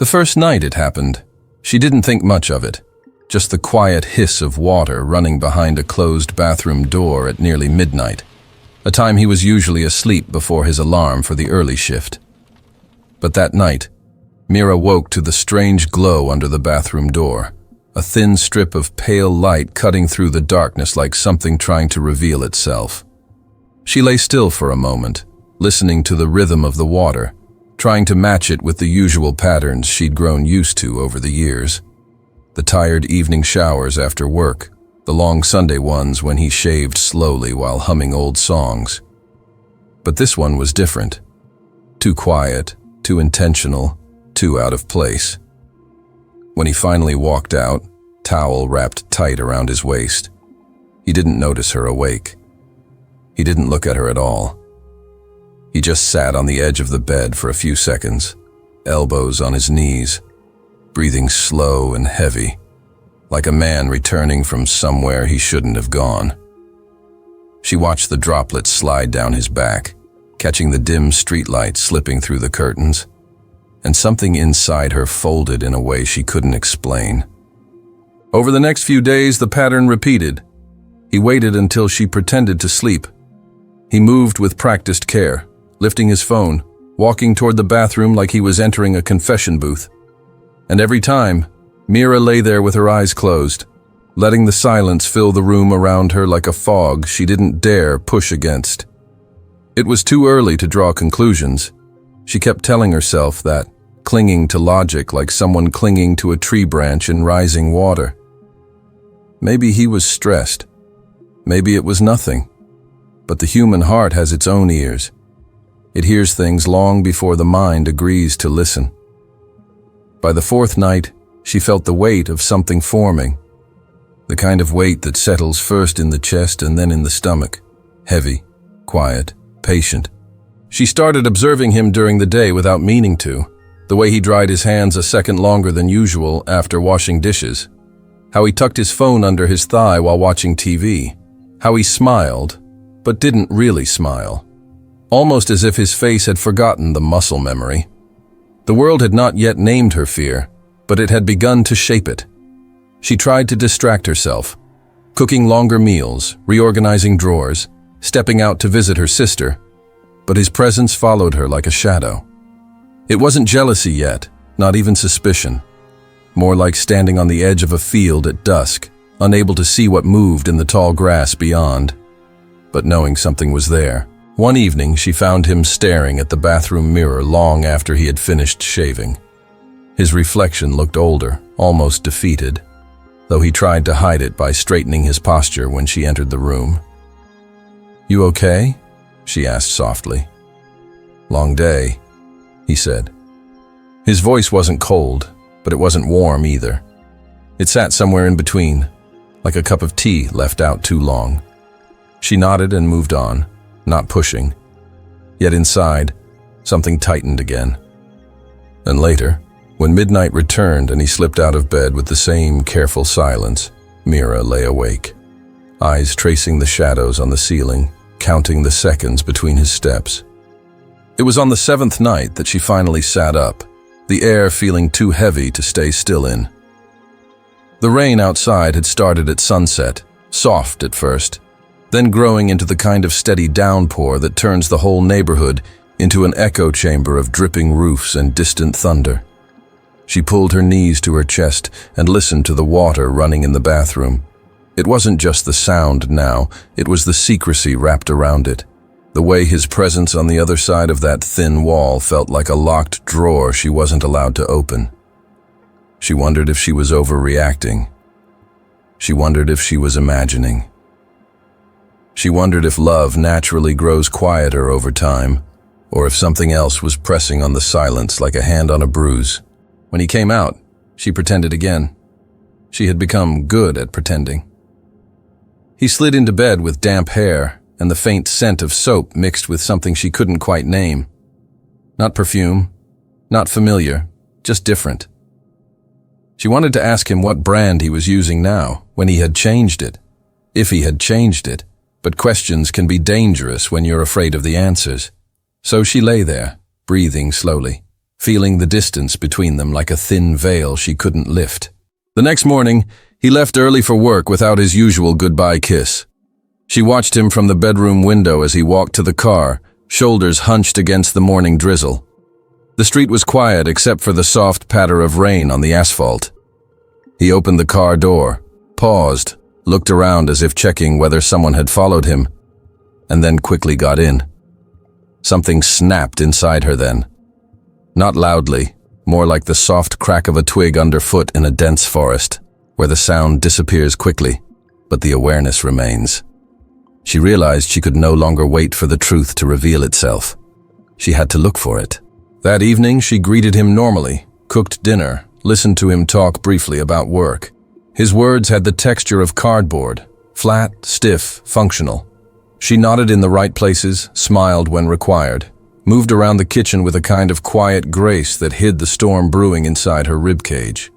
The first night it happened, she didn't think much of it. Just the quiet hiss of water running behind a closed bathroom door at nearly midnight, a time he was usually asleep before his alarm for the early shift. But that night, Mira woke to the strange glow under the bathroom door, a thin strip of pale light cutting through the darkness like something trying to reveal itself. She lay still for a moment, listening to the rhythm of the water, trying to match it with the usual patterns she'd grown used to over the years. The tired evening showers after work, the long Sunday ones when he shaved slowly while humming old songs. But this one was different. Too quiet, too intentional, too out of place. When he finally walked out, towel wrapped tight around his waist, he didn't notice her awake. He didn't look at her at all. He just sat on the edge of the bed for a few seconds, elbows on his knees, breathing slow and heavy, like a man returning from somewhere he shouldn't have gone. She watched the droplets slide down his back, catching the dim streetlight slipping through the curtains, and something inside her folded in a way she couldn't explain. Over the next few days, the pattern repeated. He waited until she pretended to sleep. He moved with practiced care, lifting his phone, walking toward the bathroom like he was entering a confession booth. And every time, Mira lay there with her eyes closed, letting the silence fill the room around her like a fog she didn't dare push against. It was too early to draw conclusions. She kept telling herself that, clinging to logic like someone clinging to a tree branch in rising water. Maybe he was stressed. Maybe it was nothing. But the human heart has its own ears. It hears things long before the mind agrees to listen. By the fourth night, she felt the weight of something forming. The kind of weight that settles first in the chest and then in the stomach. Heavy, quiet, patient. She started observing him during the day without meaning to. The way he dried his hands a second longer than usual after washing dishes. How he tucked his phone under his thigh while watching TV. How he smiled, but didn't really smile. Almost as if his face had forgotten the muscle memory. The world had not yet named her fear, but it had begun to shape it. She tried to distract herself, cooking longer meals, reorganizing drawers, stepping out to visit her sister, but his presence followed her like a shadow. It wasn't jealousy yet, not even suspicion. More like standing on the edge of a field at dusk, unable to see what moved in the tall grass beyond, but knowing something was there. One evening, she found him staring at the bathroom mirror long after he had finished shaving. His reflection looked older, almost defeated, though he tried to hide it by straightening his posture when she entered the room. "You okay?" she asked softly. "Long day," he said. His voice wasn't cold, but it wasn't warm either. It sat somewhere in between, like a cup of tea left out too long. She nodded and moved on, not pushing. Yet inside, something tightened again. And later, when midnight returned and he slipped out of bed with the same careful silence, Mira lay awake, eyes tracing the shadows on the ceiling, counting the seconds between his steps. It was on the seventh night that she finally sat up, the air feeling too heavy to stay still in. The rain outside had started at sunset, soft at first, then growing into the kind of steady downpour that turns the whole neighborhood into an echo chamber of dripping roofs and distant thunder. She pulled her knees to her chest and listened to the water running in the bathroom. It wasn't just the sound now, it was the secrecy wrapped around it. The way his presence on the other side of that thin wall felt like a locked drawer she wasn't allowed to open. She wondered if she was overreacting. She wondered if she was imagining. She wondered if love naturally grows quieter over time, or if something else was pressing on the silence like a hand on a bruise. When he came out, she pretended again. She had become good at pretending. He slid into bed with damp hair and the faint scent of soap mixed with something she couldn't quite name. Not perfume, not familiar, just different. She wanted to ask him what brand he was using now, when he had changed it, if he had changed it. But questions can be dangerous when you're afraid of the answers. So she lay there, breathing slowly, feeling the distance between them like a thin veil she couldn't lift. The next morning, he left early for work without his usual goodbye kiss. She watched him from the bedroom window as he walked to the car, shoulders hunched against the morning drizzle. The street was quiet except for the soft patter of rain on the asphalt. He opened the car door, paused, looked around as if checking whether someone had followed him, and then quickly got in. Something snapped inside her then. Not loudly, more like the soft crack of a twig underfoot in a dense forest, where the sound disappears quickly, but the awareness remains. She realized she could no longer wait for the truth to reveal itself. She had to look for it. That evening, she greeted him normally, cooked dinner, listened to him talk briefly about work. His words had the texture of cardboard, flat, stiff, functional. She nodded in the right places, smiled when required, moved around the kitchen with a kind of quiet grace that hid the storm brewing inside her ribcage.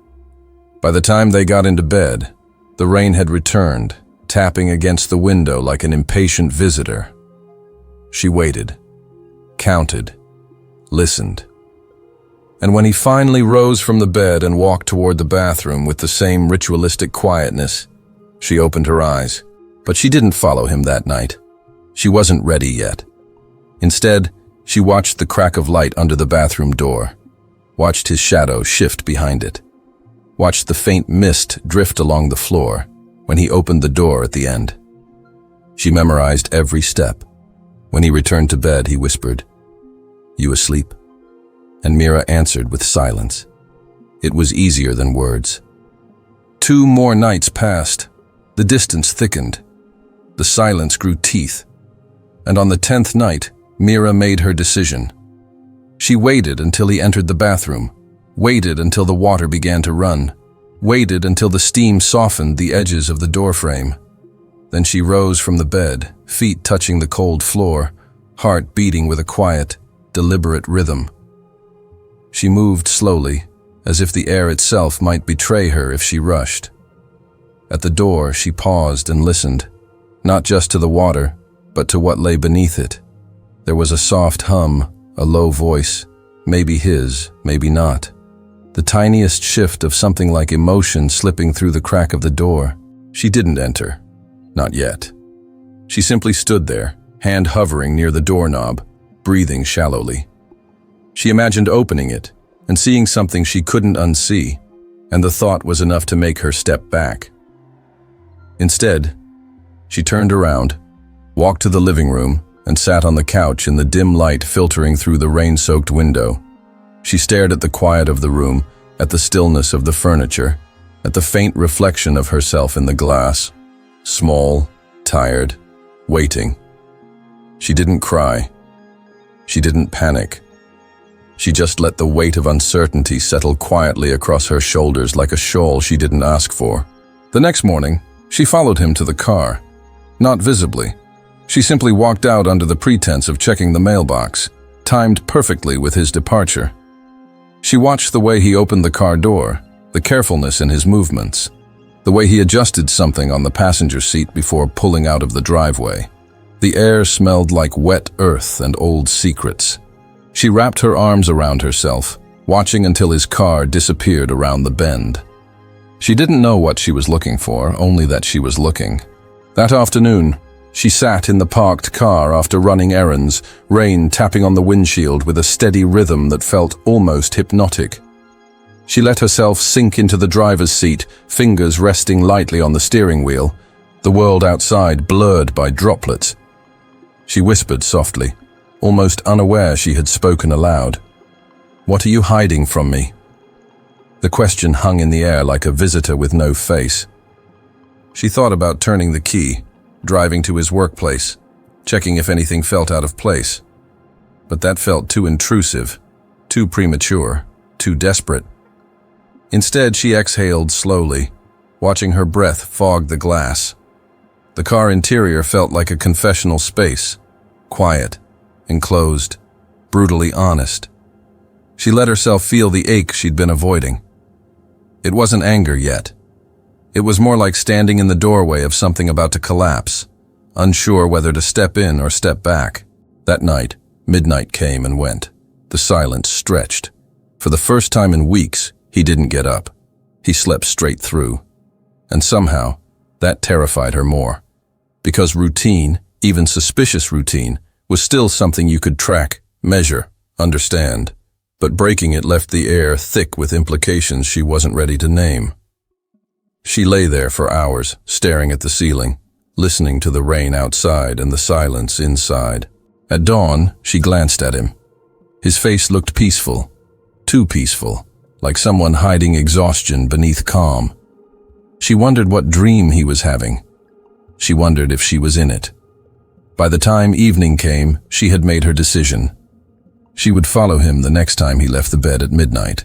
By the time they got into bed, the rain had returned, tapping against the window like an impatient visitor. She waited, counted, listened. And when he finally rose from the bed and walked toward the bathroom with the same ritualistic quietness, she opened her eyes. But she didn't follow him that night. She wasn't ready yet. Instead, she watched the crack of light under the bathroom door, watched his shadow shift behind it, watched the faint mist drift along the floor when he opened the door at the end. She memorized every step. When he returned to bed, he whispered, "You asleep?" And Mira answered with silence. It was easier than words. 2 more nights passed. The distance thickened. The silence grew teeth. And on the 10th night, Mira made her decision. She waited until he entered the bathroom, waited until the water began to run, waited until the steam softened the edges of the doorframe. Then she rose from the bed, feet touching the cold floor, heart beating with a quiet, deliberate rhythm. She moved slowly, as if the air itself might betray her if she rushed. At the door, she paused and listened, not just to the water, but to what lay beneath it. There was a soft hum, a low voice, maybe his, maybe not. The tiniest shift of something like emotion slipping through the crack of the door. She didn't enter. Not yet. She simply stood there, hand hovering near the doorknob, breathing shallowly. She imagined opening it and seeing something she couldn't unsee, and the thought was enough to make her step back. Instead, she turned around, walked to the living room, and sat on the couch in the dim light filtering through the rain-soaked window. She stared at the quiet of the room, at the stillness of the furniture, at the faint reflection of herself in the glass. Small, tired, waiting. She didn't cry. She didn't panic. She just let the weight of uncertainty settle quietly across her shoulders like a shawl she didn't ask for. The next morning, she followed him to the car. Not visibly. She simply walked out under the pretense of checking the mailbox, timed perfectly with his departure. She watched the way he opened the car door, the carefulness in his movements, the way he adjusted something on the passenger seat before pulling out of the driveway. The air smelled like wet earth and old secrets. She wrapped her arms around herself, watching until his car disappeared around the bend. She didn't know what she was looking for, only that she was looking. That afternoon, she sat in the parked car after running errands, rain tapping on the windshield with a steady rhythm that felt almost hypnotic. She let herself sink into the driver's seat, fingers resting lightly on the steering wheel, the world outside blurred by droplets. She whispered softly, almost unaware she had spoken aloud. "What are you hiding from me?" The question hung in the air like a visitor with no face. She thought about turning the key, driving to his workplace, checking if anything felt out of place. But that felt too intrusive, too premature, too desperate. Instead, she exhaled slowly, watching her breath fog the glass. The car interior felt like a confessional space, quiet, enclosed, brutally honest. She let herself feel the ache she'd been avoiding. It wasn't anger yet. It was more like standing in the doorway of something about to collapse, unsure whether to step in or step back. That night, midnight came and went. The silence stretched, For the first time in weeks, he didn't get up. He slept straight through. And somehow, that terrified her more. Because routine, even suspicious routine, was still something you could track, measure, understand. But breaking it left the air thick with implications she wasn't ready to name. She lay there for hours, staring at the ceiling, listening to the rain outside and the silence inside. At dawn, she glanced at him. His face looked peaceful, too peaceful, like someone hiding exhaustion beneath calm. She wondered what dream he was having. She wondered if she was in it. By the time evening came, she had made her decision. She would follow him the next time he left the bed at midnight.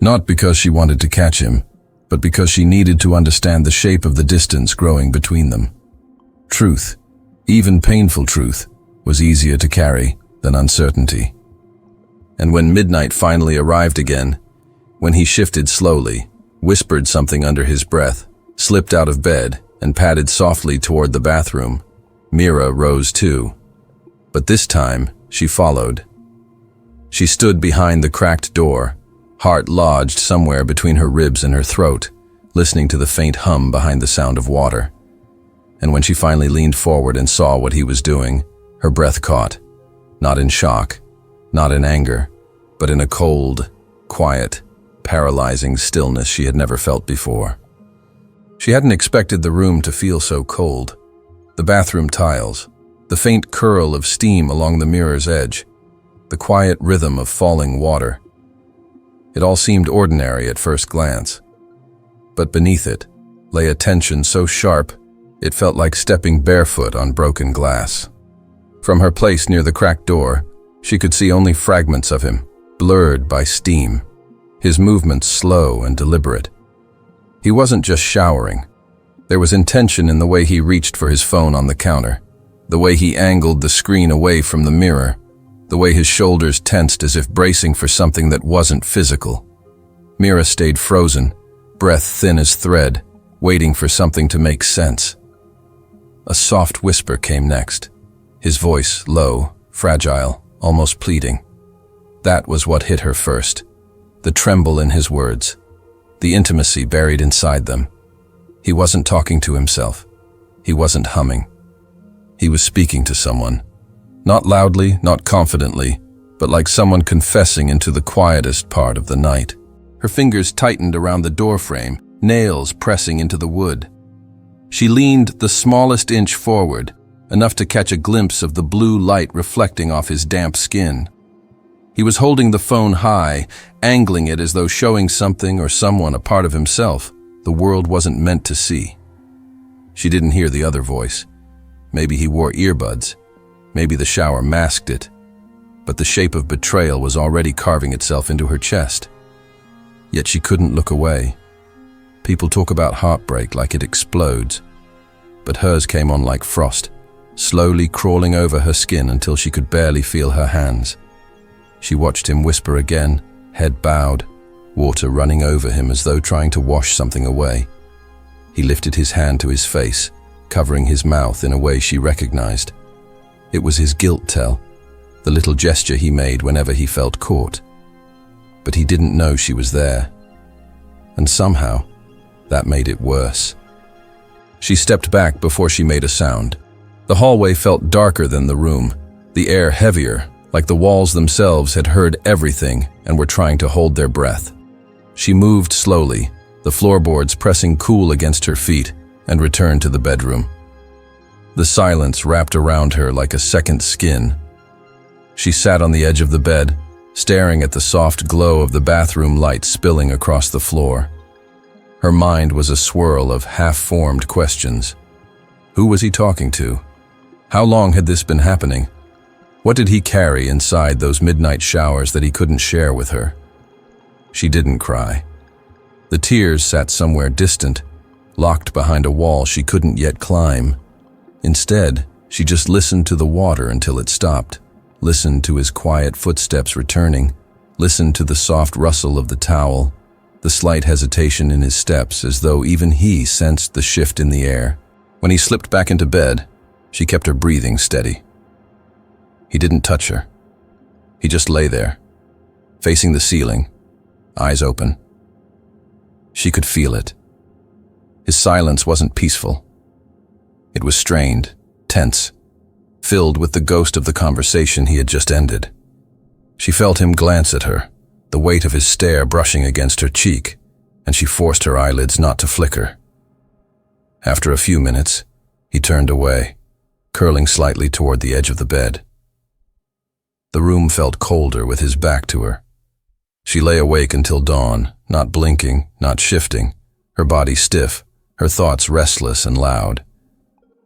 Not because she wanted to catch him, but because she needed to understand the shape of the distance growing between them. Truth, even painful truth, was easier to carry than uncertainty. And when midnight finally arrived again, when he shifted slowly, whispered something under his breath, slipped out of bed, and padded softly toward the bathroom, Mira rose too. But this time, she followed. She stood behind the cracked door, heart lodged somewhere between her ribs and her throat, listening to the faint hum behind the sound of water. And when she finally leaned forward and saw what he was doing, her breath caught, not in shock, not in anger, but in a cold, quiet, paralyzing stillness she had never felt before. She hadn't expected the room to feel so cold. The bathroom tiles, the faint curl of steam along the mirror's edge, the quiet rhythm of falling water. It all seemed ordinary at first glance. But beneath it lay a tension so sharp, it felt like stepping barefoot on broken glass. From her place near the cracked door, she could see only fragments of him, blurred by steam, his movements slow and deliberate. He wasn't just showering. There was intention in the way he reached for his phone on the counter, the way he angled the screen away from the mirror, the way his shoulders tensed as if bracing for something that wasn't physical. Mira stayed frozen, breath thin as thread, waiting for something to make sense. A soft whisper came next, his voice low, fragile, almost pleading. That was what hit her first, the tremble in his words, the intimacy buried inside them. He wasn't talking to himself. He wasn't humming. He was speaking to someone. Not loudly, not confidently, but like someone confessing into the quietest part of the night. Her fingers tightened around the doorframe, nails pressing into the wood. She leaned the smallest inch forward, enough to catch a glimpse of the blue light reflecting off his damp skin. He was holding the phone high, angling it as though showing something or someone a part of himself the world wasn't meant to see. She didn't hear the other voice. Maybe he wore earbuds. Maybe the shower masked it. But the shape of betrayal was already carving itself into her chest. Yet she couldn't look away. People talk about heartbreak like it explodes. But hers came on like frost, slowly crawling over her skin until she could barely feel her hands. She watched him whisper again, head bowed, water running over him as though trying to wash something away. He lifted his hand to his face, covering his mouth in a way she recognized. It was his guilt tell, the little gesture he made whenever he felt caught. But he didn't know she was there. And somehow, that made it worse. She stepped back before she made a sound. The hallway felt darker than the room, the air heavier, like the walls themselves had heard everything and were trying to hold their breath. She moved slowly, the floorboards pressing cool against her feet, and returned to the bedroom. The silence wrapped around her like a second skin. She sat on the edge of the bed, staring at the soft glow of the bathroom light spilling across the floor. Her mind was a swirl of half-formed questions. Who was he talking to? How long had this been happening? What did he carry inside those midnight showers that he couldn't share with her? She didn't cry. The tears sat somewhere distant, locked behind a wall she couldn't yet climb. Instead, she just listened to the water until it stopped, listened to his quiet footsteps returning, listened to the soft rustle of the towel, the slight hesitation in his steps as though even he sensed the shift in the air. When he slipped back into bed, she kept her breathing steady. He didn't touch her. He just lay there, facing the ceiling, eyes open. She could feel it. His silence wasn't peaceful. It was strained, tense, filled with the ghost of the conversation he had just ended. She felt him glance at her, the weight of his stare brushing against her cheek, and she forced her eyelids not to flicker. After a few minutes, he turned away, curling slightly toward the edge of the bed. The room felt colder with his back to her. She lay awake until dawn, not blinking, not shifting, her body stiff, her thoughts restless and loud.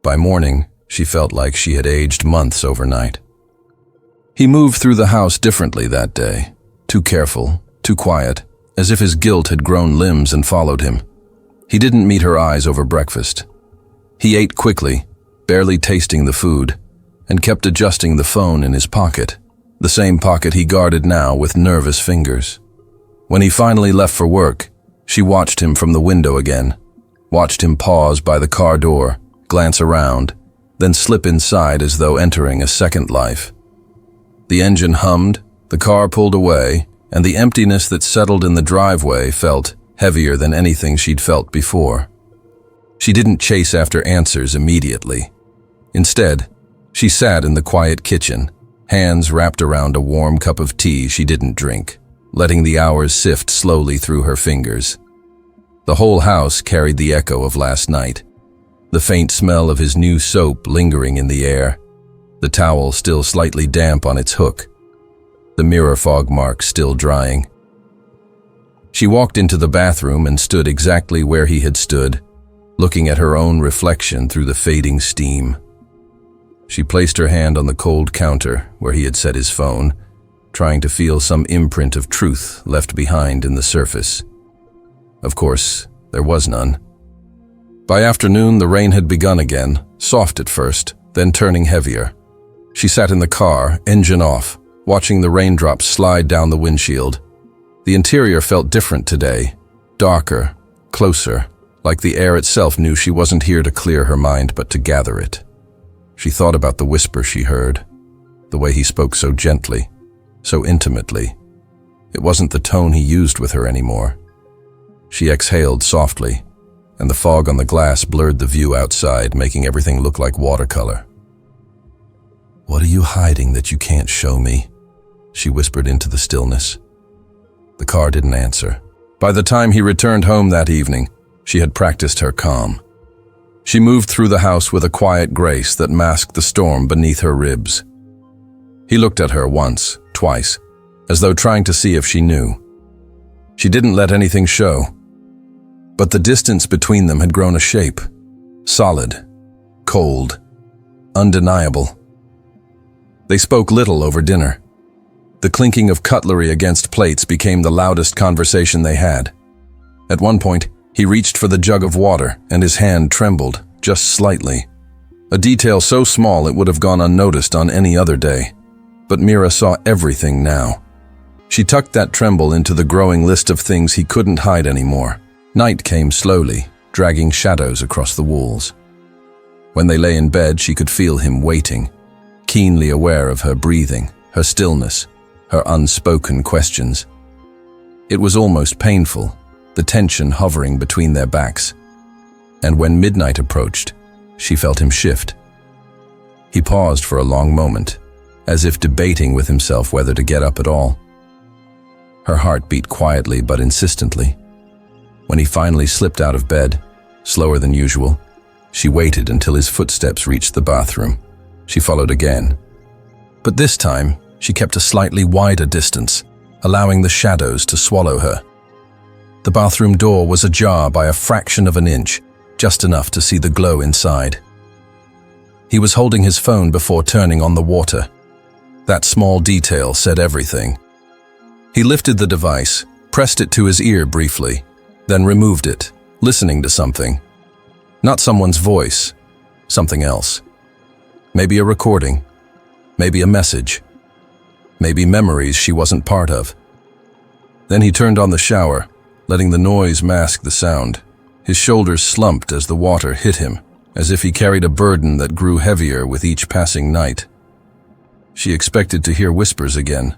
By morning, she felt like she had aged months overnight. He moved through the house differently that day, too careful, too quiet, as if his guilt had grown limbs and followed him. He didn't meet her eyes over breakfast. He ate quickly, barely tasting the food, and kept adjusting the phone in his pocket, the same pocket he guarded now with nervous fingers. When he finally left for work, she watched him from the window again, watched him pause by the car door, glance around, then slip inside as though entering a second life. The engine hummed, the car pulled away, and the emptiness that settled in the driveway felt heavier than anything she'd felt before. She didn't chase after answers immediately. Instead, she sat in the quiet kitchen, hands wrapped around a warm cup of tea she didn't drink, letting the hours sift slowly through her fingers. The whole house carried the echo of last night, the faint smell of his new soap lingering in the air, the towel still slightly damp on its hook, the mirror fog mark still drying. She walked into the bathroom and stood exactly where he had stood, looking at her own reflection through the fading steam. She placed her hand on the cold counter where he had set his phone, trying to feel some imprint of truth left behind in the surface. Of course, there was none. By afternoon, the rain had begun again, soft at first, then turning heavier. She sat in the car, engine off, watching the raindrops slide down the windshield. The interior felt different today, darker, closer, like the air itself knew she wasn't here to clear her mind but to gather it. She thought about the whisper she heard, the way he spoke so gently, so intimately. It wasn't the tone he used with her anymore. She exhaled softly, and the fog on the glass blurred the view outside, making everything look like watercolor. "What are you hiding that you can't show me?" she whispered into the stillness. The car didn't answer. By the time he returned home that evening, she had practiced her calm. She moved through the house with a quiet grace that masked the storm beneath her ribs. He looked at her once, twice, as though trying to see if she knew. She didn't let anything show, but the distance between them had grown a shape, solid, cold, undeniable. They spoke little over dinner. The clinking of cutlery against plates became the loudest conversation they had. At one point, he reached for the jug of water, and his hand trembled, just slightly. A detail so small it would have gone unnoticed on any other day. But Mira saw everything now. She tucked that tremble into the growing list of things he couldn't hide anymore. Night came slowly, dragging shadows across the walls. When they lay in bed, she could feel him waiting, keenly aware of her breathing, her stillness, her unspoken questions. It was almost painful, the tension hovering between their backs. And when midnight approached, she felt him shift. He paused for a long moment, as if debating with himself whether to get up at all. Her heart beat quietly but insistently. When he finally slipped out of bed, slower than usual, she waited until his footsteps reached the bathroom. She followed again. But this time, she kept a slightly wider distance, allowing the shadows to swallow her. The bathroom door was ajar by a fraction of an inch, just enough to see the glow inside. He was holding his phone before turning on the water. That small detail said everything. He lifted the device, pressed it to his ear briefly, then removed it, listening to something. Not someone's voice, something else. Maybe a recording, maybe a message, maybe memories she wasn't part of. Then he turned on the shower, letting the noise mask the sound. His shoulders slumped as the water hit him, as if he carried a burden that grew heavier with each passing night. She expected to hear whispers again,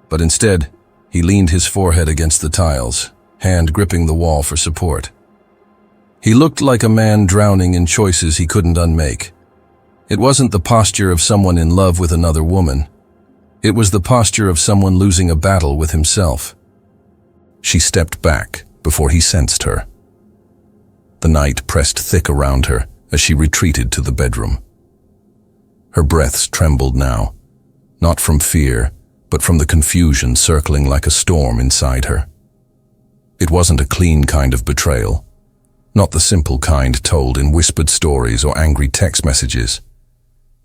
but instead, He leaned his forehead against the tiles, hand gripping the wall for support. He looked like a man drowning in choices he couldn't unmake. It wasn't the posture of someone in love with another woman. It was the posture of someone losing a battle with himself. She stepped back before he sensed her. The night pressed thick around her as she retreated to the bedroom. Her breaths trembled now, not from fear, but from the confusion circling like a storm inside her. It wasn't a clean kind of betrayal, not the simple kind told in whispered stories or angry text messages.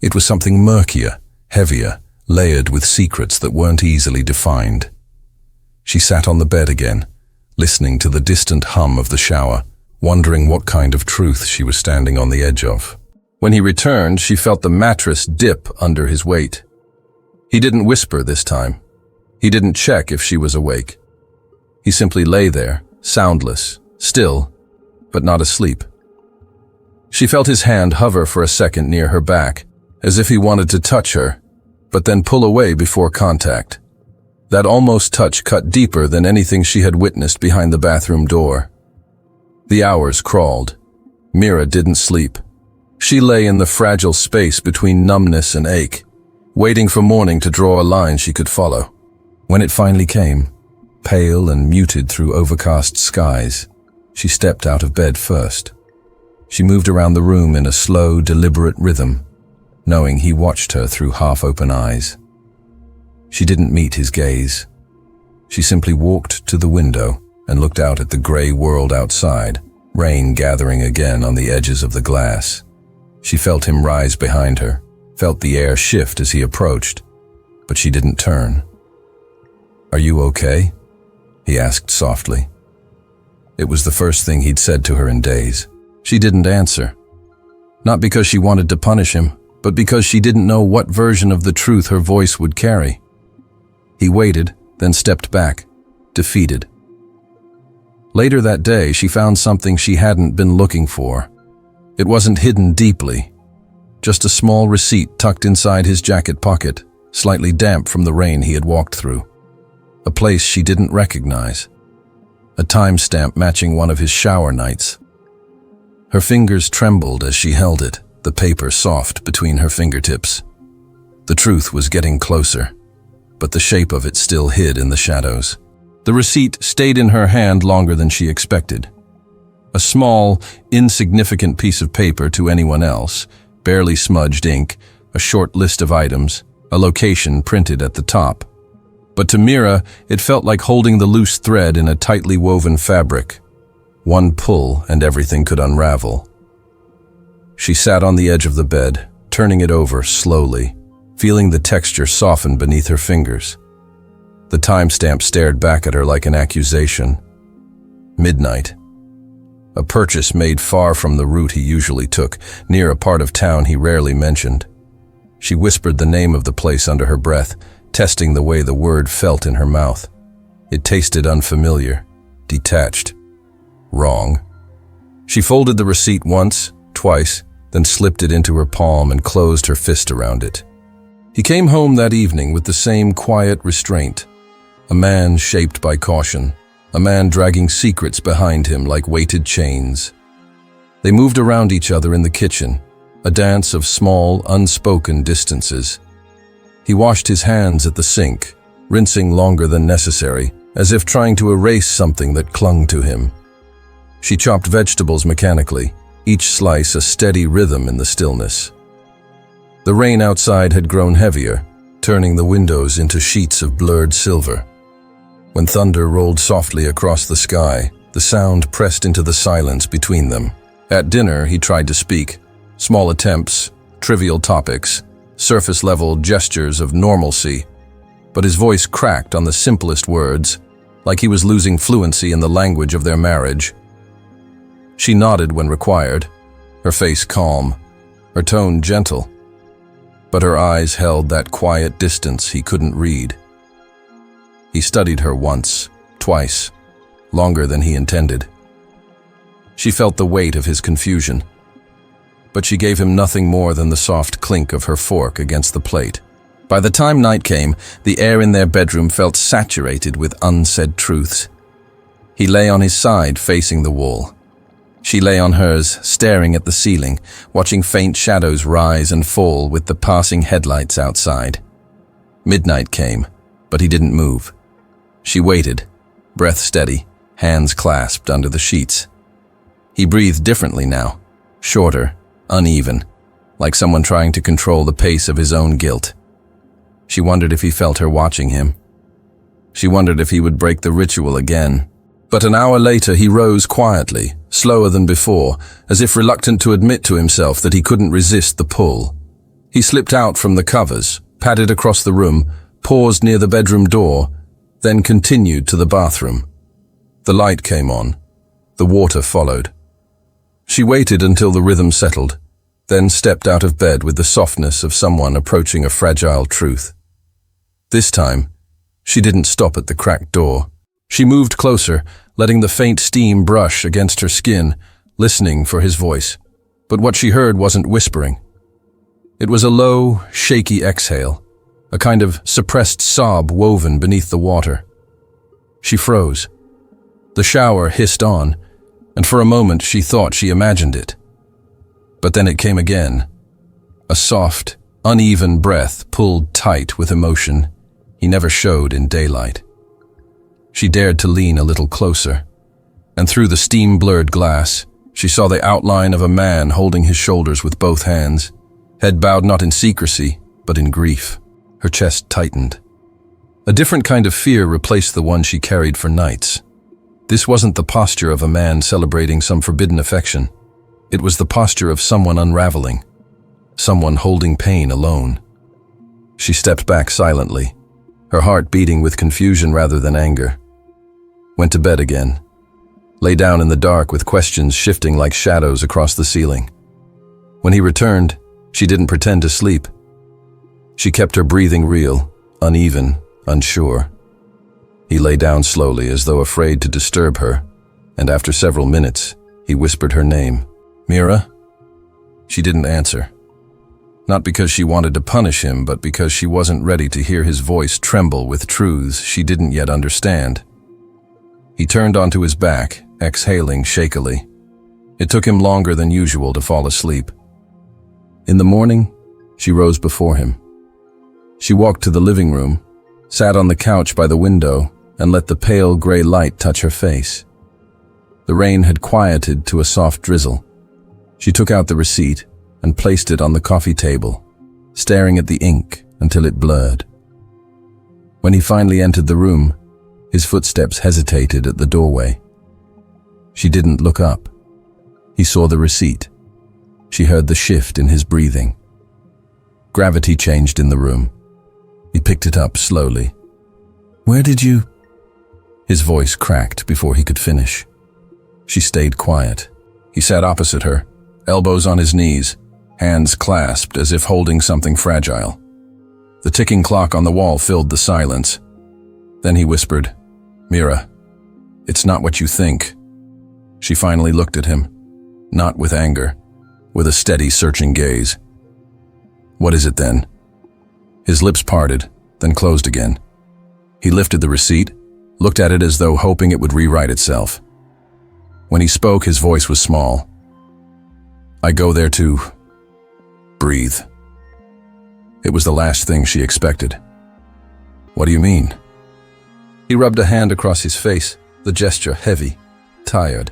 It was something murkier, heavier, layered with secrets that weren't easily defined. She sat on the bed again, listening to the distant hum of the shower, wondering what kind of truth she was standing on the edge of. When he returned, she felt the mattress dip under his weight. He didn't whisper this time. He didn't check if she was awake. He simply lay there, soundless, still, but not asleep. She felt his hand hover for a second near her back, as if he wanted to touch her, but then pull away before contact. That almost touch cut deeper than anything she had witnessed behind the bathroom door. The hours crawled. Mira didn't sleep. She lay in the fragile space between numbness and ache, waiting for morning to draw a line she could follow. When it finally came, pale and muted through overcast skies, she stepped out of bed first. She moved around the room in a slow, deliberate rhythm, knowing he watched her through half-open eyes. She didn't meet his gaze. She simply walked to the window and looked out at the gray world outside, rain gathering again on the edges of the glass. She felt him rise behind her, felt the air shift as he approached, but she didn't turn. "Are you okay?" he asked softly. It was the first thing he'd said to her in days. She didn't answer. Not because she wanted to punish him, but because she didn't know what version of the truth her voice would carry. He waited, then stepped back, defeated. Later that day, she found something she hadn't been looking for. It wasn't hidden deeply, just a small receipt tucked inside his jacket pocket, slightly damp from the rain he had walked through. A place she didn't recognize. A timestamp matching one of his shower nights. Her fingers trembled as she held it, the paper soft between her fingertips. The truth was getting closer, but the shape of it still hid in the shadows. The receipt stayed in her hand longer than she expected. A small, insignificant piece of paper to anyone else, barely smudged ink, a short list of items, a location printed at the top. But to Mira, it felt like holding the loose thread in a tightly woven fabric. One pull and everything could unravel. She sat on the edge of the bed, turning it over slowly, feeling the texture soften beneath her fingers. The timestamp stared back at her like an accusation. Midnight. A purchase made far from the route he usually took, near a part of town he rarely mentioned. She whispered the name of the place under her breath, testing the way the word felt in her mouth. It tasted unfamiliar, detached, wrong. She folded the receipt once, twice, then slipped it into her palm and closed her fist around it. He came home that evening with the same quiet restraint. A man shaped by caution, a man dragging secrets behind him like weighted chains. They moved around each other in the kitchen, a dance of small, unspoken distances. He washed his hands at the sink, rinsing longer than necessary, as if trying to erase something that clung to him. She chopped vegetables mechanically, each slice a steady rhythm in the stillness. The rain outside had grown heavier, turning the windows into sheets of blurred silver. When thunder rolled softly across the sky, the sound pressed into the silence between them. At dinner, he tried to speak. Small attempts, trivial topics, surface-level gestures of normalcy, but his voice cracked on the simplest words, like he was losing fluency in the language of their marriage. She nodded when required, her face calm, her tone gentle, but her eyes held that quiet distance he couldn't read. He studied her once, twice, longer than he intended. She felt the weight of his confusion, but she gave him nothing more than the soft clink of her fork against the plate. By the time night came, the air in their bedroom felt saturated with unsaid truths. He lay on his side, facing the wall. She lay on hers, staring at the ceiling, watching faint shadows rise and fall with the passing headlights outside. Midnight came, but he didn't move. She waited, breath steady, hands clasped under the sheets. He breathed differently now, shorter, uneven, like someone trying to control the pace of his own guilt. She wondered if he felt her watching him. She wondered if he would break the ritual again. But an hour later he rose quietly, slower than before, as if reluctant to admit to himself that he couldn't resist the pull. He slipped out from the covers, padded across the room, paused near the bedroom door, then continued to the bathroom. The light came on. The water followed. She waited until the rhythm settled, then stepped out of bed with the softness of someone approaching a fragile truth. This time, she didn't stop at the cracked door. She moved closer, letting the faint steam brush against her skin, listening for his voice. But what she heard wasn't whispering. It was a low, shaky exhale, a kind of suppressed sob woven beneath the water. She froze. The shower hissed on, and for a moment she thought she imagined it. But then it came again. A soft, uneven breath pulled tight with emotion he never showed in daylight. She dared to lean a little closer, and through the steam-blurred glass, she saw the outline of a man holding his shoulders with both hands, head bowed not in secrecy, but in grief. Her chest tightened. A different kind of fear replaced the one she carried for nights. This wasn't the posture of a man celebrating some forbidden affection. It was the posture of someone unraveling, someone holding pain alone. She stepped back silently, her heart beating with confusion rather than anger. Went to bed again. Lay down in the dark with questions shifting like shadows across the ceiling. When he returned, she didn't pretend to sleep. She kept her breathing real, uneven, unsure. He lay down slowly as though afraid to disturb her, and after several minutes, he whispered her name. "Mira?" She didn't answer. Not because she wanted to punish him, but because she wasn't ready to hear his voice tremble with truths she didn't yet understand. He turned onto his back, exhaling shakily. It took him longer than usual to fall asleep. In the morning, she rose before him. She walked to the living room, sat on the couch by the window, and let the pale gray light touch her face. The rain had quieted to a soft drizzle. She took out the receipt and placed it on the coffee table, staring at the ink until it blurred. When he finally entered the room, his footsteps hesitated at the doorway. She didn't look up. He saw the receipt. She heard the shift in his breathing. Gravity changed in the room. He picked it up slowly. "Where did you—" His voice cracked before he could finish. She stayed quiet. He sat opposite her, elbows on his knees, hands clasped as if holding something fragile. The ticking clock on the wall filled the silence. Then he whispered, "Mira, it's not what you think." She finally looked at him, not with anger, with a steady, searching gaze. "What is it then?" His lips parted, then closed again. He lifted the receipt, looked at it as though hoping it would rewrite itself. When he spoke, his voice was small. "I go there to breathe." It was the last thing she expected. "What do you mean?" He rubbed a hand across his face, the gesture heavy, tired.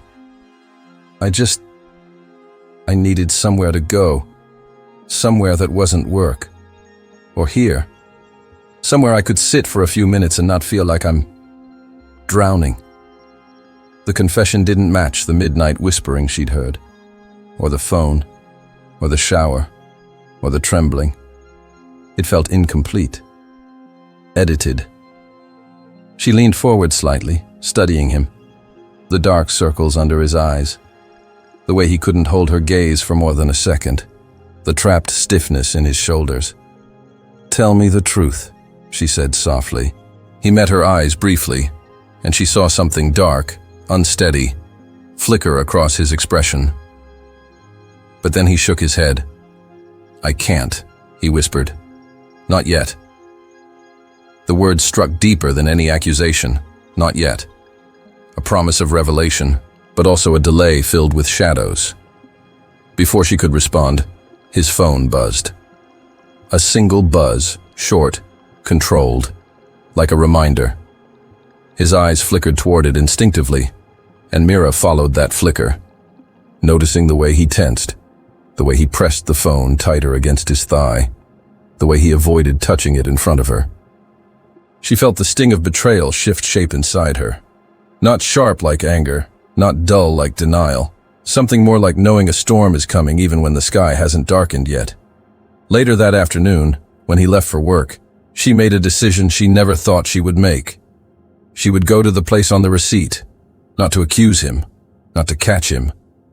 I needed somewhere to go, somewhere that wasn't work, or here, somewhere I could sit for a few minutes and not feel like I'm drowning. The confession didn't match the midnight whispering she'd heard, or the phone, or the shower, or the trembling. It felt incomplete, edited. She leaned forward slightly, studying him, the dark circles under his eyes, the way he couldn't hold her gaze for more than a second, the trapped stiffness in his shoulders. "Tell me the truth," she said softly. He met her eyes briefly, and she saw something dark, unsteady, flicker across his expression. But then he shook his head. "I can't," he whispered. "Not yet. The words struck deeper than any accusation. Not yet. A promise of revelation, but also a delay filled with shadows. Before she could respond, his phone buzzed. A single buzz, short, controlled, like a reminder. His eyes flickered toward it instinctively, and Mira followed that flicker, noticing the way he tensed, the way he pressed the phone tighter against his thigh, the way he avoided touching it in front of her. She felt the sting of betrayal shift shape inside her. Not sharp like anger, not dull like denial, something more like knowing a storm is coming even when the sky hasn't darkened yet. Later that afternoon, when he left for work, she made a decision she never thought she would make. She would go to the place on the receipt, not to accuse him, not to catch him,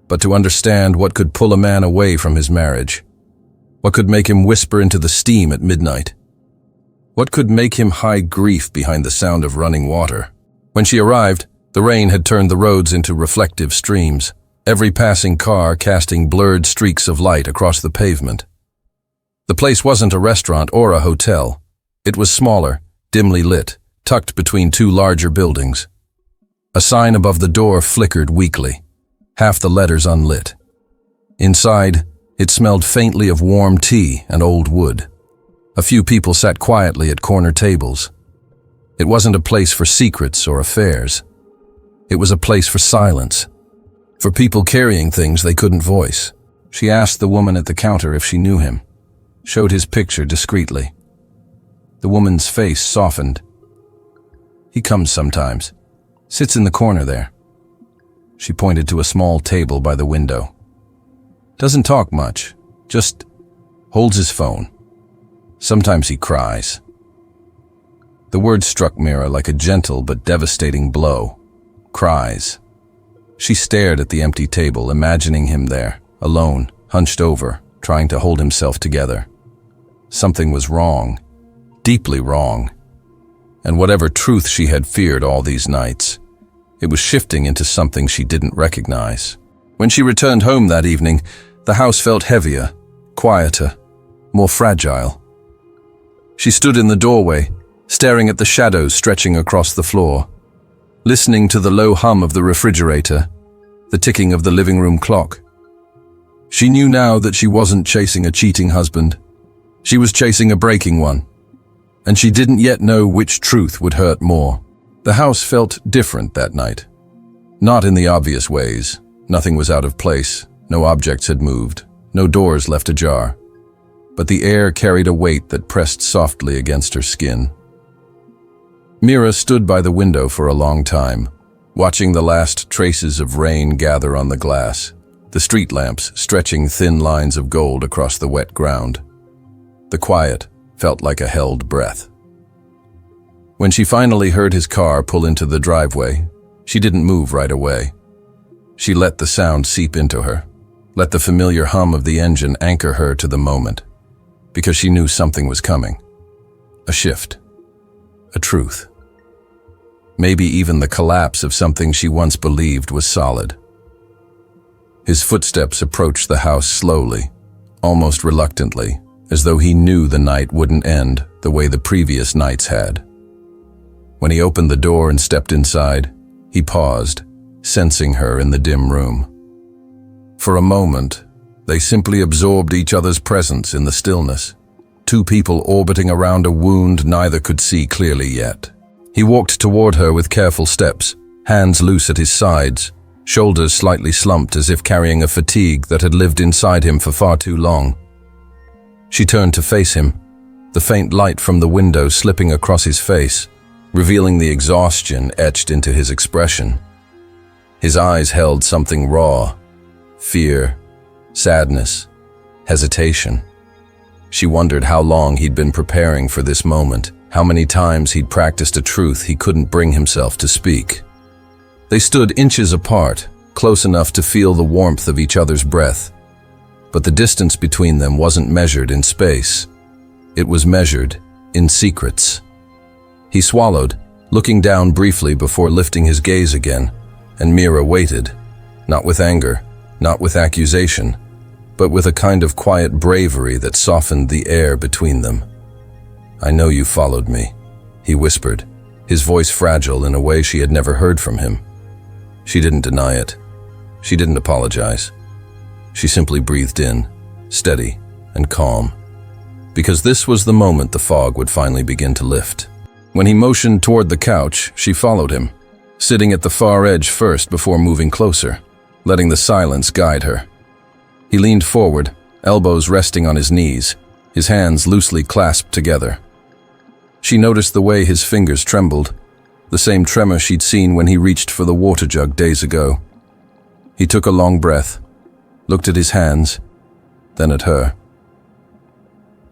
but to understand what could pull a man away from his marriage. What could make him whisper into the steam at midnight? What could make him hide grief behind the sound of running water? When she arrived, the rain had turned the roads into reflective streams, every passing car casting blurred streaks of light across the pavement. The place wasn't a restaurant or a hotel. It was smaller, dimly lit, tucked between two larger buildings. A sign above the door flickered weakly, half the letters unlit. Inside, it smelled faintly of warm tea and old wood. A few people sat quietly at corner tables. It wasn't a place for secrets or affairs. It was a place for silence, for people carrying things they couldn't voice. She asked the woman at the counter if she knew him, showed his picture discreetly. The woman's face softened. He comes sometimes, sits in the corner there. She pointed to a small table by the window. Doesn't talk much, just holds his phone. Sometimes he cries. The word struck Mira like a gentle but devastating blow. Cries. She stared at the empty table, imagining him there, alone, hunched over, trying to hold himself together. Something was wrong, deeply wrong. And whatever truth she had feared all these nights, it was shifting into something she didn't recognize. When she returned home that evening, the house felt heavier, quieter, more fragile. She stood in the doorway, staring at the shadows stretching across the floor, listening to the low hum of the refrigerator, the ticking of the living room clock. She knew now that she wasn't chasing a cheating husband. She was chasing a breaking one. And she didn't yet know which truth would hurt more. The house felt different that night. Not in the obvious ways. Nothing was out of place. No objects had moved. No doors left ajar. But the air carried a weight that pressed softly against her skin. Mira stood by the window for a long time, watching the last traces of rain gather on the glass, the street lamps stretching thin lines of gold across the wet ground. The quiet felt like a held breath. When she finally heard his car pull into the driveway, she didn't move right away. She let the sound seep into her, let the familiar hum of the engine anchor her to the moment, because she knew something was coming. A shift. A truth. Maybe even the collapse of something she once believed was solid. His footsteps approached the house slowly, almost reluctantly, as though he knew the night wouldn't end the way the previous nights had. When he opened the door and stepped inside, he paused, sensing her in the dim room. For a moment, they simply absorbed each other's presence in the stillness, two people orbiting around a wound neither could see clearly yet. He walked toward her with careful steps, hands loose at his sides, shoulders slightly slumped as if carrying a fatigue that had lived inside him for far too long. She turned to face him, the faint light from the window slipping across his face, revealing the exhaustion etched into his expression. His eyes held something raw, fear, sadness, hesitation. She wondered how long he'd been preparing for this moment, how many times he'd practiced a truth he couldn't bring himself to speak. They stood inches apart, close enough to feel the warmth of each other's breath. But the distance between them wasn't measured in space. It was measured in secrets. He swallowed, looking down briefly before lifting his gaze again, and Mira waited, not with anger, not with accusation, but with a kind of quiet bravery that softened the air between them. "I know you followed me," he whispered, his voice fragile in a way she had never heard from him. She didn't deny it. She didn't apologize. She simply breathed in, steady and calm, because this was the moment the fog would finally begin to lift. When he motioned toward the couch, she followed him, sitting at the far edge first before moving closer, letting the silence guide her. He leaned forward, elbows resting on his knees, his hands loosely clasped together. She noticed the way his fingers trembled, the same tremor she'd seen when he reached for the water jug days ago. He took a long breath, looked at his hands, then at her.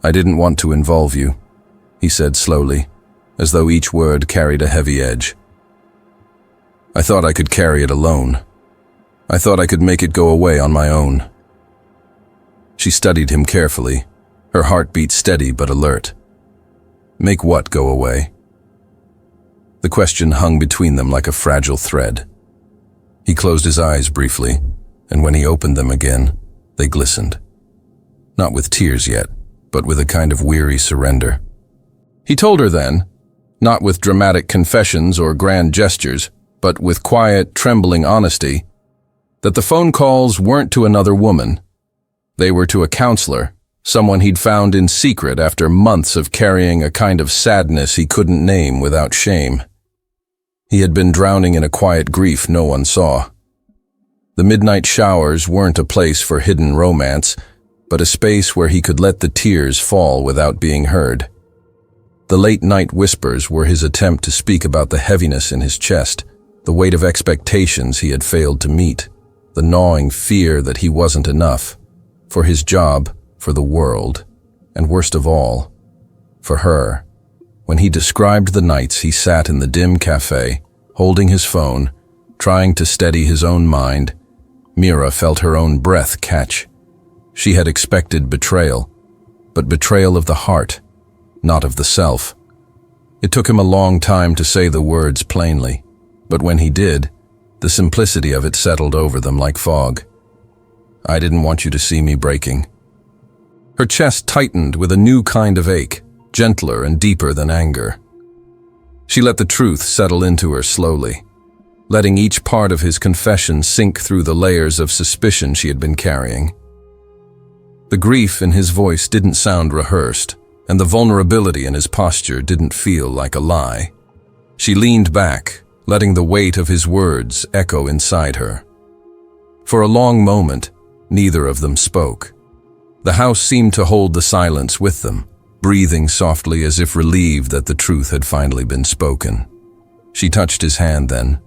"I didn't want to involve you," he said slowly, as though each word carried a heavy edge. "I thought I could carry it alone. I thought I could make it go away on my own." She studied him carefully, her heartbeat steady but alert. Make what go away? The question hung between them like a fragile thread. He closed his eyes briefly, and when he opened them again, they glistened. Not with tears yet, but with a kind of weary surrender. He told her then, not with dramatic confessions or grand gestures, but with quiet, trembling honesty, that the phone calls weren't to another woman. They were to a counselor, someone he'd found in secret after months of carrying a kind of sadness he couldn't name without shame. He had been drowning in a quiet grief no one saw. The midnight showers weren't a place for hidden romance, but a space where he could let the tears fall without being heard. The late-night whispers were his attempt to speak about the heaviness in his chest, the weight of expectations he had failed to meet, the gnawing fear that he wasn't enough, for his job, for the world, and worst of all, for her. When he described the nights he sat in the dim cafe, holding his phone, trying to steady his own mind, Mira felt her own breath catch. She had expected betrayal, but betrayal of the heart, not of the self. It took him a long time to say the words plainly, but when he did, the simplicity of it settled over them like fog. "I didn't want you to see me breaking." Her chest tightened with a new kind of ache, gentler and deeper than anger. She let the truth settle into her slowly, letting each part of his confession sink through the layers of suspicion she had been carrying. The grief in his voice didn't sound rehearsed, and the vulnerability in his posture didn't feel like a lie. She leaned back, letting the weight of his words echo inside her. For a long moment, neither of them spoke. The house seemed to hold the silence with them, breathing softly as if relieved that the truth had finally been spoken. She touched his hand then,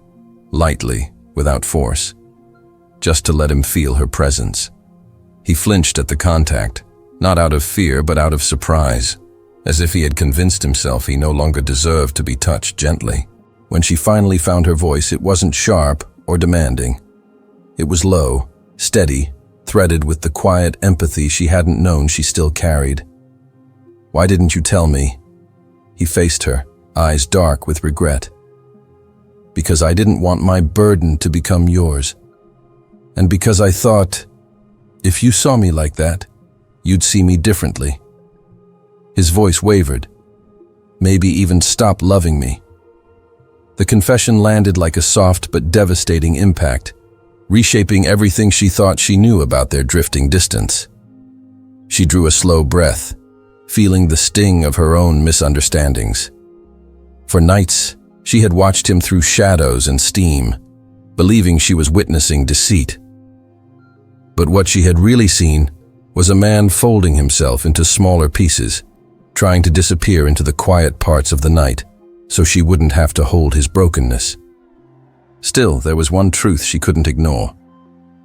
lightly, without force, just to let him feel her presence. He flinched at the contact, not out of fear but out of surprise, as if he had convinced himself he no longer deserved to be touched gently. When she finally found her voice, it wasn't sharp or demanding. It was low, steady, threaded with the quiet empathy she hadn't known she still carried. "Why didn't you tell me?" He faced her, eyes dark with regret. "Because I didn't want my burden to become yours. And because I thought, if you saw me like that, you'd see me differently." His voice wavered, maybe even stop loving me. The confession landed like a soft but devastating impact, reshaping everything she thought she knew about their drifting distance. She drew a slow breath, feeling the sting of her own misunderstandings. For nights, she had watched him through shadows and steam, believing she was witnessing deceit. But what she had really seen was a man folding himself into smaller pieces, trying to disappear into the quiet parts of the night, so she wouldn't have to hold his brokenness. Still, there was one truth she couldn't ignore.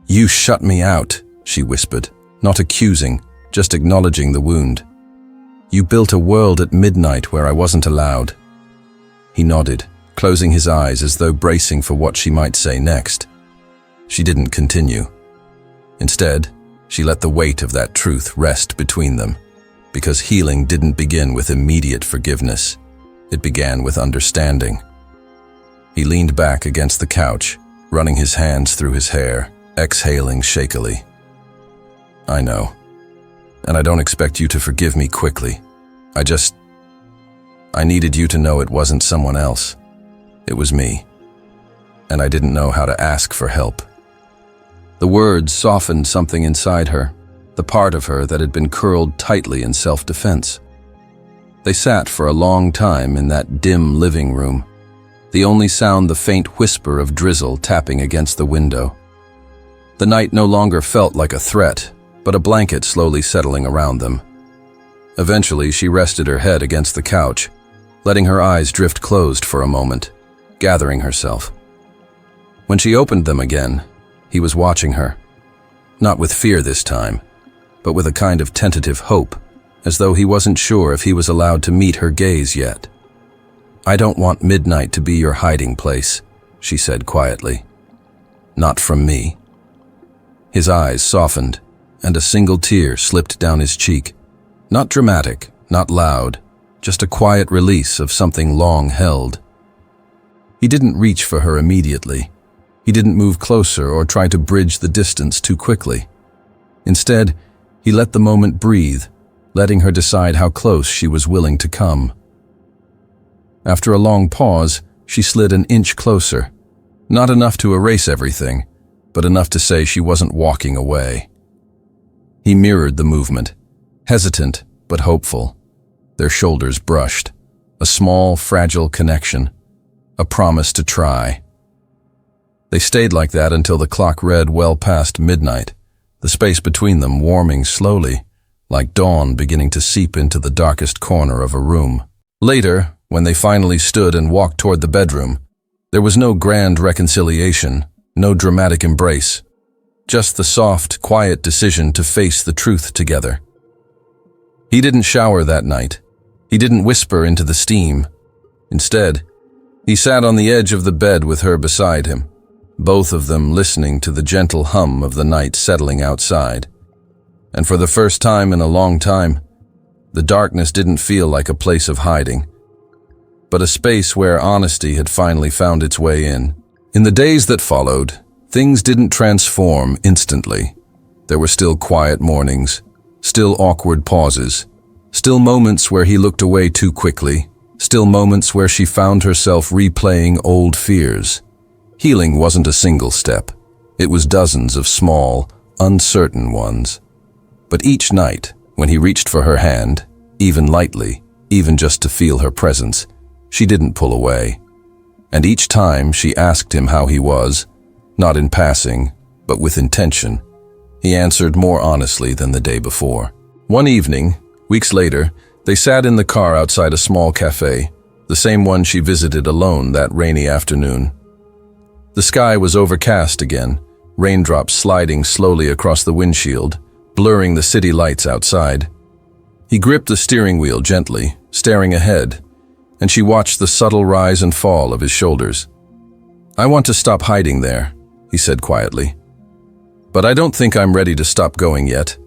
"You shut me out," she whispered, not accusing, just acknowledging the wound. "You built a world at midnight where I wasn't allowed." He nodded, closing his eyes as though bracing for what she might say next. She didn't continue. Instead, she let the weight of that truth rest between them, because healing didn't begin with immediate forgiveness. It began with understanding. He leaned back against the couch, running his hands through his hair, exhaling shakily. "I know. And I don't expect you to forgive me quickly. I just..." I needed you to know it wasn't someone else. It was me. And I didn't know how to ask for help." The words softened something inside her, the part of her that had been curled tightly in self-defense. They sat for a long time in that dim living room, the only sound the faint whisper of drizzle tapping against the window. The night no longer felt like a threat, but a blanket slowly settling around them. Eventually, she rested her head against the couch, letting her eyes drift closed for a moment, gathering herself. When she opened them again, he was watching her, not with fear this time, but with a kind of tentative hope, as though he wasn't sure if he was allowed to meet her gaze yet. "I don't want midnight to be your hiding place," she said quietly. "Not from me." His eyes softened, and a single tear slipped down his cheek. Not dramatic, not loud, just a quiet release of something long held. He didn't reach for her immediately. He didn't move closer or try to bridge the distance too quickly. Instead, he let the moment breathe, letting her decide how close she was willing to come. After a long pause, she slid an inch closer, not enough to erase everything, but enough to say she wasn't walking away. He mirrored the movement, hesitant but hopeful. Their shoulders brushed, a small, fragile connection, a promise to try. They stayed like that until the clock read well past midnight, the space between them warming slowly, like dawn beginning to seep into the darkest corner of a room. Later, when they finally stood and walked toward the bedroom, there was no grand reconciliation, no dramatic embrace, just the soft, quiet decision to face the truth together. He didn't shower that night. He didn't whisper into the steam. Instead, he sat on the edge of the bed with her beside him, both of them listening to the gentle hum of the night settling outside. And for the first time in a long time, the darkness didn't feel like a place of hiding, but a space where honesty had finally found its way in. In the days that followed, things didn't transform instantly. There were still quiet mornings, still awkward pauses, still moments where he looked away too quickly, still moments where she found herself replaying old fears. Healing wasn't a single step. It was dozens of small, uncertain ones. But each night, when he reached for her hand, even lightly, even just to feel her presence, she didn't pull away. And each time she asked him how he was, not in passing, but with intention, he answered more honestly than the day before. One evening, weeks later, they sat in the car outside a small cafe, the same one she visited alone that rainy afternoon. The sky was overcast again, raindrops sliding slowly across the windshield, blurring the city lights outside. He gripped the steering wheel gently, staring ahead, and she watched the subtle rise and fall of his shoulders. "I want to stop hiding there," he said quietly. "But I don't think I'm ready to stop going yet."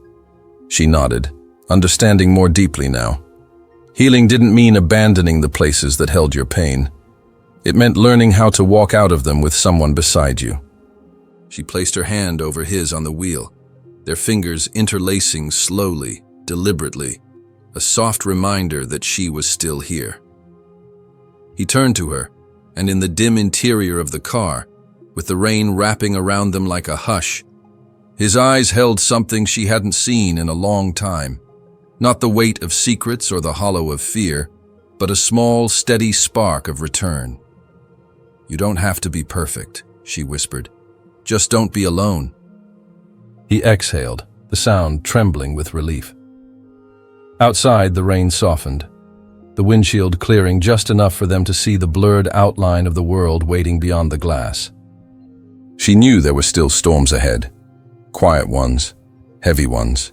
She nodded, understanding more deeply now. Healing didn't mean abandoning the places that held your pain. It meant learning how to walk out of them with someone beside you. She placed her hand over his on the wheel, their fingers interlacing slowly, deliberately, a soft reminder that she was still here. He turned to her, and in the dim interior of the car, with the rain wrapping around them like a hush, his eyes held something she hadn't seen in a long time. Not the weight of secrets or the hollow of fear, but a small, steady spark of return. "You don't have to be perfect," she whispered. "Just don't be alone." He exhaled, the sound trembling with relief. Outside, the rain softened, the windshield clearing just enough for them to see the blurred outline of the world waiting beyond the glass. She knew there were still storms ahead, quiet ones, heavy ones,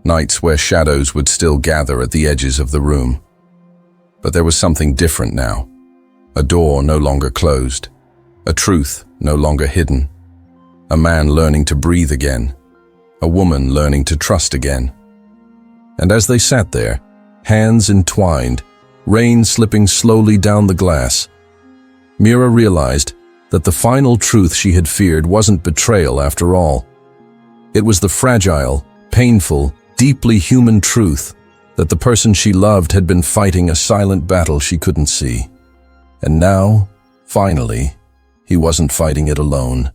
nights where shadows would still gather at the edges of the room. But there was something different now. A door no longer closed, a truth no longer hidden, a man learning to breathe again, a woman learning to trust again. And as they sat there, hands entwined, rain slipping slowly down the glass, Mira realized that the final truth she had feared wasn't betrayal after all. It was the fragile, painful, deeply human truth that the person she loved had been fighting a silent battle she couldn't see. And now, finally, he wasn't fighting it alone.